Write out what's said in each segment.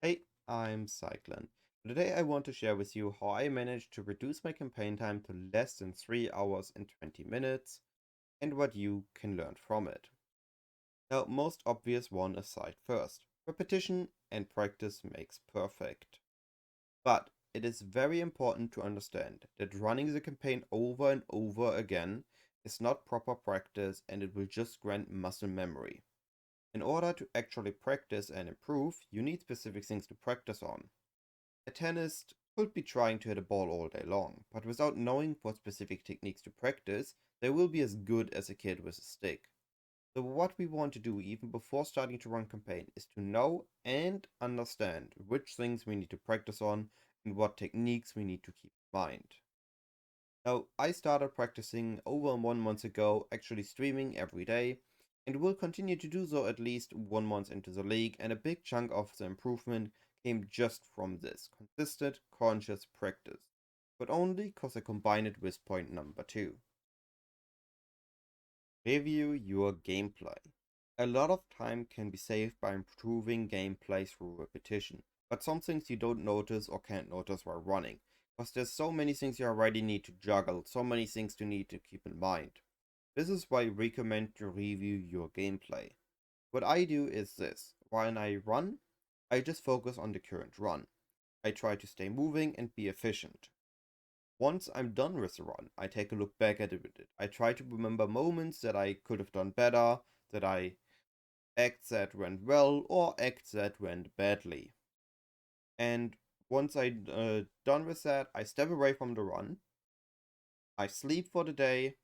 Hey, I'm Cyclon. Today I want to share with you how I managed to reduce my campaign time to less than 3 hours and 20 minutes and what you can learn from it. Now, most obvious one aside first. Repetition and practice makes perfect. But it is very important to understand that running the campaign over and over again is not proper practice and it will just grant muscle memory. In order to actually practice and improve, you need specific things to practice on. A tennis could be trying to hit a ball all day long, but without knowing what specific techniques to practice, they will be as good as a kid with a stick. So what we want to do even before starting to run campaign is to know and understand which things we need to practice on and what techniques we need to keep in mind. Now, I started practicing over 1 month ago, actually streaming every day, and will continue to do so at least 1 month into the league, and a big chunk of the improvement came just from this consistent, conscious practice, but only because I combine it with point number 2. Review your gameplay. A lot of time can be saved by improving gameplay through repetition, but some things you don't notice or can't notice while running, because there's so many things you already need to juggle, so many things to need to keep in mind. This is why I recommend to review your gameplay. What I do is this: when I run, I just focus on the current run. I try to stay moving and be efficient. Once I'm done with the run, I take a look back at it. I try to remember moments that I could have done better, that I acts that went well, or acts that went badly. And once I'm done with that, I step away from the run. I sleep for the day,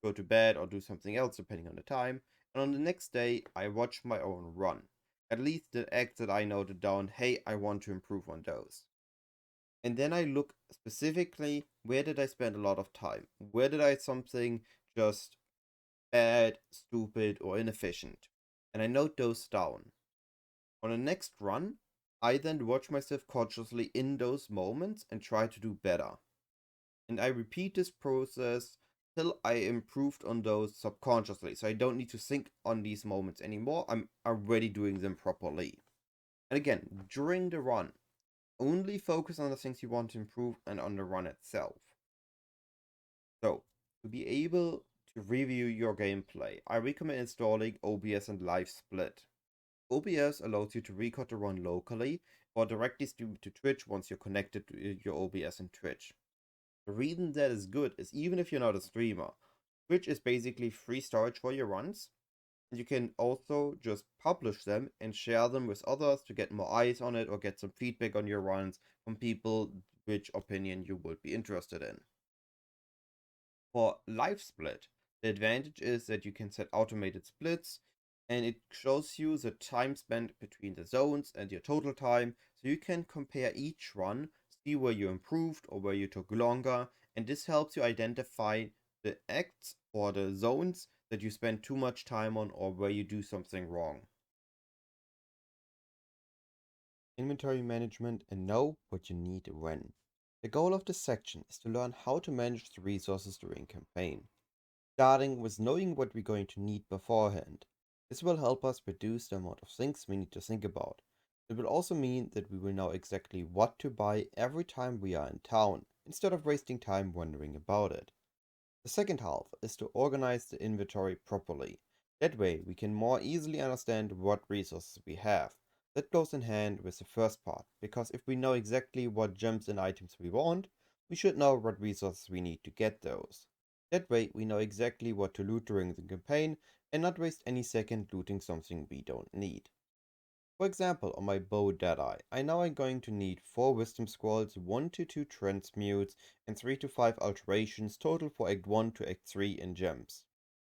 go to bed, or do something else depending on the time. And on the next day, I watch my own run. At least the acts that I noted down, hey, I want to improve on those. And then I look specifically, where did I spend a lot of time? Where did I something just bad, stupid, or inefficient? And I note those down. On the next run, I then watch myself consciously in those moments and try to do better. And I repeat this process till I improved on those subconsciously. So I don't need to think on these moments anymore. I'm already doing them properly. And again, during the run, only focus on the things you want to improve and on the run itself. So, to be able to review your gameplay, I recommend installing OBS and Live Split. OBS allows you to record the run locally or directly stream to Twitch once you're connected to your OBS and Twitch. The reason that is good is even if you're not a streamer, Twitch is basically free storage for your runs, and you can also just publish them and share them with others to get more eyes on it or get some feedback on your runs from people which opinion you would be interested in. For Live Split, the advantage is that you can set automated splits and it shows you the time spent between the zones and your total time, so you can compare each run, see where you improved or where you took longer, and this helps you identify the acts or the zones that you spend too much time on or where you do something wrong. Inventory management and know what you need when. The goal of this section is to learn how to manage the resources during campaign, starting with knowing what we're going to need beforehand. This will help us reduce the amount of things we need to think about. It will also mean that we will know exactly what to buy every time we are in town, instead of wasting time wondering about it. The second half is to organize the inventory properly. That way we can more easily understand what resources we have. That goes in hand with the first part, because if we know exactly what gems and items we want, we should know what resources we need to get those. That way we know exactly what to loot during the campaign and not waste any second looting something we don't need. For example, on my bow Deadeye, I know I'm going to need 4 wisdom scrolls, 1 to 2 transmutes, and 3 to 5 alterations total for Act 1 to Act 3 in gems.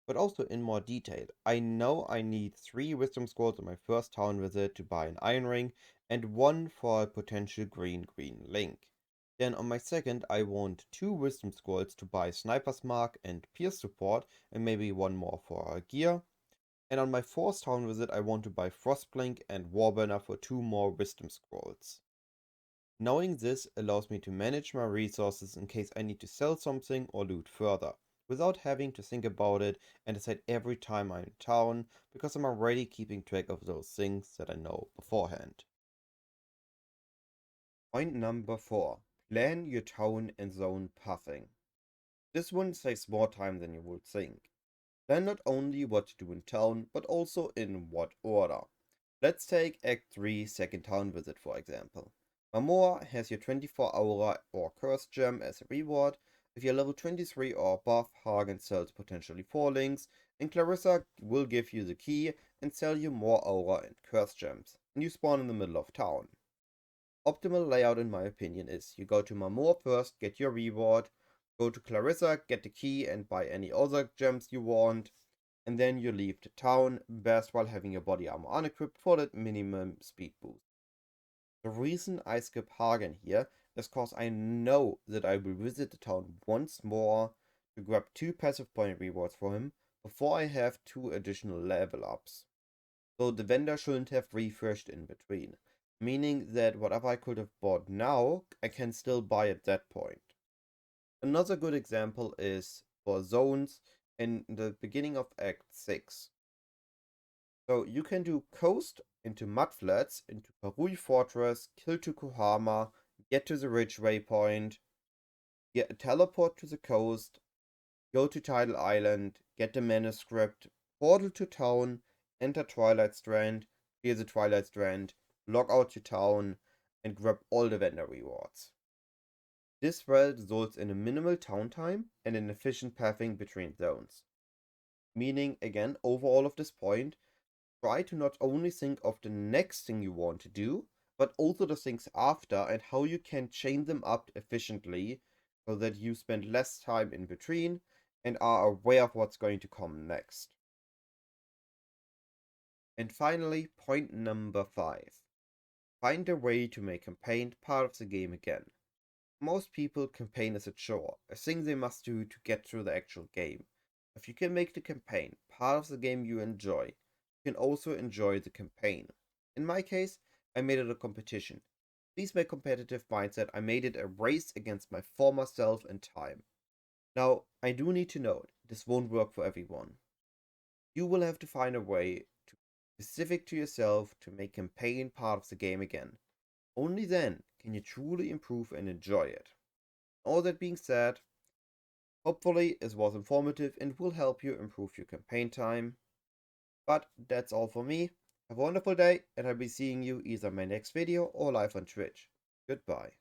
But also in more detail, I know I need 3 wisdom scrolls on my first town visit to buy an iron ring, and 1 for a potential green link. Then on my second, I want 2 wisdom scrolls to buy sniper's mark and pierce support, and maybe 1 more for gear. And on my fourth town visit, I want to buy Frostblink and Warburner for 2 more wisdom scrolls. Knowing this allows me to manage my resources in case I need to sell something or loot further, without having to think about it and decide every time I'm in town, because I'm already keeping track of those things that I know beforehand. Point number 4. Plan your town and zone pathing. This one saves more time than you would think. Plan not only what to do in town, but also in what order. Let's take Act 3 second town visit for example. Mamoa has your 24-hour or curse gem as a reward. If you're level 23 or above, Hagen sells potentially 4 links, and Clarissa will give you the key and sell you more aura and curse gems, and you spawn in the middle of town. Optimal layout in my opinion is you go to Mamoa first, get your reward, go to Clarissa, get the key and buy any other gems you want, and then you leave the town, best while having your body armor unequipped for that minimum speed boost. The reason I skip Hagen here is cause I know that I will visit the town once more to grab 2 passive point rewards for him before I have 2 additional level ups. So the vendor shouldn't have refreshed in between, meaning that whatever I could have bought now, I can still buy at that point. Another good example is for zones in the beginning of Act 6. So you can do Coast into Mudflats, into PoE Fortress, kill to Kohama, get to the Ridge Waypoint, get a teleport to the coast, go to Tidal Island, get the manuscript, portal to town, enter Twilight Strand, clear the Twilight Strand, log out to town, and grab all the vendor rewards. This results in a minimal town time and an efficient pathing between zones. Meaning, again, overall of this point, try to not only think of the next thing you want to do, but also the things after and how you can chain them up efficiently so that you spend less time in between and are aware of what's going to come next. And finally, point number 5. Find a way to make campaign part of the game again. Most people campaign as a chore, a thing they must do to get through the actual game. If you can make the campaign part of the game you enjoy, you can also enjoy the campaign. In my case, I made it a competition. Please my competitive mindset, I made it a race against my former self and time. Now, I do need to note, this won't work for everyone. You will have to find a way to specific to yourself to make campaign part of the game again. Only then can you truly improve and enjoy it. All that being said, hopefully this was informative and will help you improve your campaign time. But that's all for me. Have a wonderful day and I'll be seeing you either in my next video or live on Twitch. Goodbye.